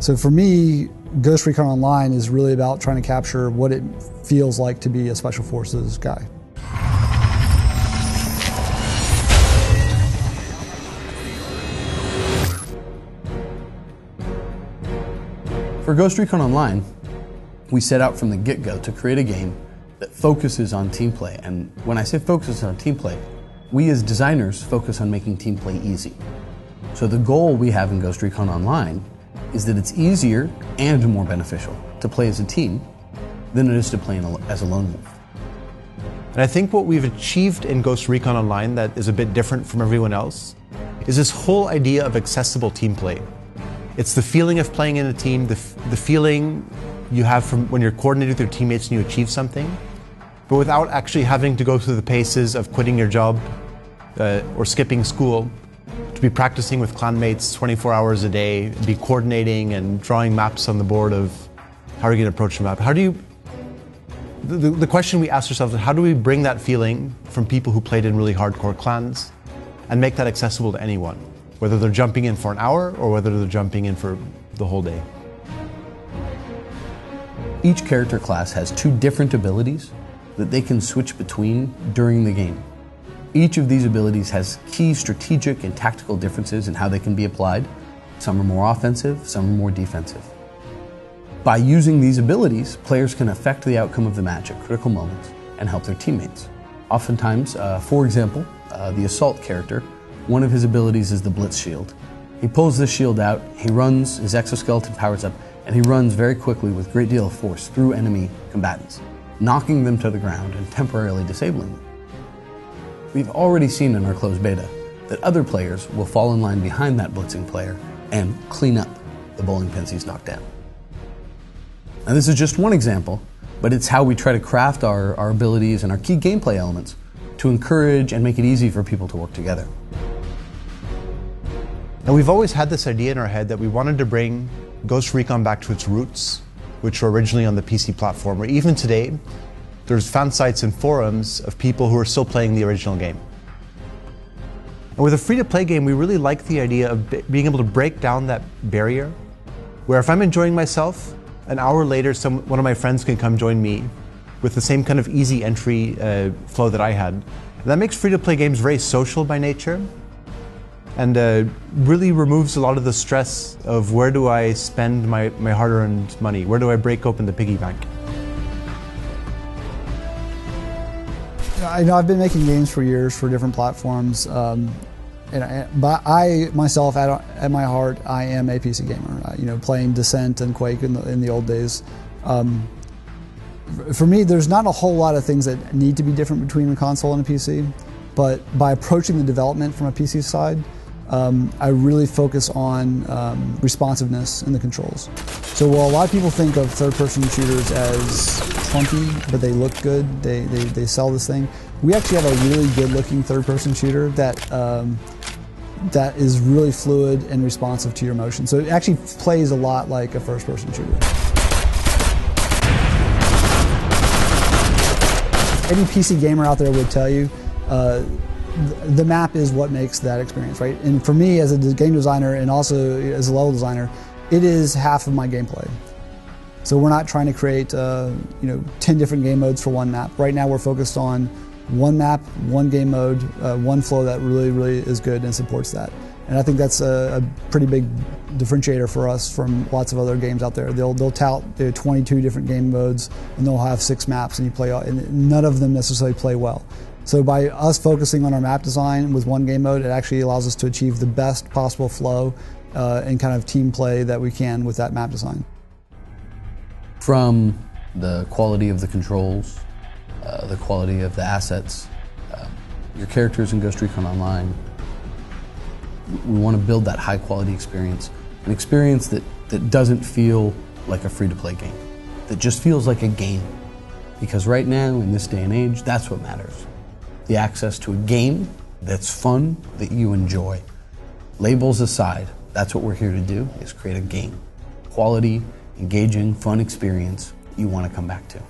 So for me, Ghost Recon Online is really about trying to capture what it feels like to be a Special Forces guy. For Ghost Recon Online, we set out from the get-go to create a game that focuses on team play. And when I say focuses on team play, we as designers focus on making team play easy. So the goal we have in Ghost Recon Online is that it's easier and more beneficial to play as a team than it is to play as a lone wolf. And I think what we've achieved in Ghost Recon Online that is a bit different from everyone else is this whole idea of accessible team play. It's the feeling of playing in a team, the feeling you have from when you're coordinated with your teammates and you achieve something, but without actually having to go through the paces of quitting your job or skipping school, to be practicing with clanmates 24 hours a day, be coordinating and drawing maps on the board of how are you going to approach the map. How do you, the question we ask ourselves is how do we bring that feeling from people who played in really hardcore clans and make that accessible to anyone, whether they're jumping in for an hour or whether they're jumping in for the whole day. Each character class has 2 different abilities that they can switch between during the game. Each of these abilities has key strategic and tactical differences in how they can be applied. Some are more offensive, some are more defensive. By using these abilities, players can affect the outcome of the match at critical moments and help their teammates. Oftentimes, for example, the Assault character, one of his abilities is the Blitz Shield. He pulls this shield out, he runs, his exoskeleton powers up, and he runs very quickly with a great deal of force through enemy combatants, knocking them to the ground and temporarily disabling them. We've already seen in our closed beta that other players will fall in line behind that blitzing player and clean up the bowling pins he's knocked down. Now this is just one example, but it's how we try to craft our abilities and our key gameplay elements to encourage and make it easy for people to work together. And we've always had this idea in our head that we wanted to bring Ghost Recon back to its roots, which were originally on the PC platform, where even today, there's fan sites and forums of people who are still playing the original game. And with a free-to-play game, we really like the idea of being able to break down that barrier, where if I'm enjoying myself, an hour later, one of my friends can come join me with the same kind of easy entry flow that I had. And that makes free-to-play games very social by nature, and really removes a lot of the stress of where do I spend my hard-earned money, where do I break open the piggy bank. I know I've been making games for years for different platforms, but I myself, at my heart, I am a PC gamer. You know, playing Descent and Quake in the old days. For me, there's not a whole lot of things that need to be different between a console and a PC, but by approaching the development from a PC side, I really focus on responsiveness in the controls. So while a lot of people think of third-person shooters as clunky, but they look good, they sell this thing, we actually have a really good-looking third-person shooter that that is really fluid and responsive to your motion. So it actually plays a lot like a first-person shooter. Any PC gamer out there would tell you the map is what makes that experience, right? And for me, as a game designer and also as a level designer, it is half of my gameplay. So we're not trying to create 10 different game modes for one map. Right now we're focused on one map, one game mode, one flow that really is good and supports that. And I think that's a pretty big differentiator for us from lots of other games out there. They'll tout 22 different game modes and they'll have 6 maps and you play, and none of them necessarily play well. So by us focusing on our map design with one game mode, it actually allows us to achieve the best possible flow and kind of team play that we can with that map design. From the quality of the controls, the quality of the assets, your characters in Ghost Recon Online, we want to build that high quality experience, an experience that doesn't feel like a free-to-play game, that just feels like a game. Because right now, in this day and age, that's what matters. The access to a game that's fun, that you enjoy. Labels aside, that's what we're here to do, is create a game. Quality, engaging, fun experience you want to come back to.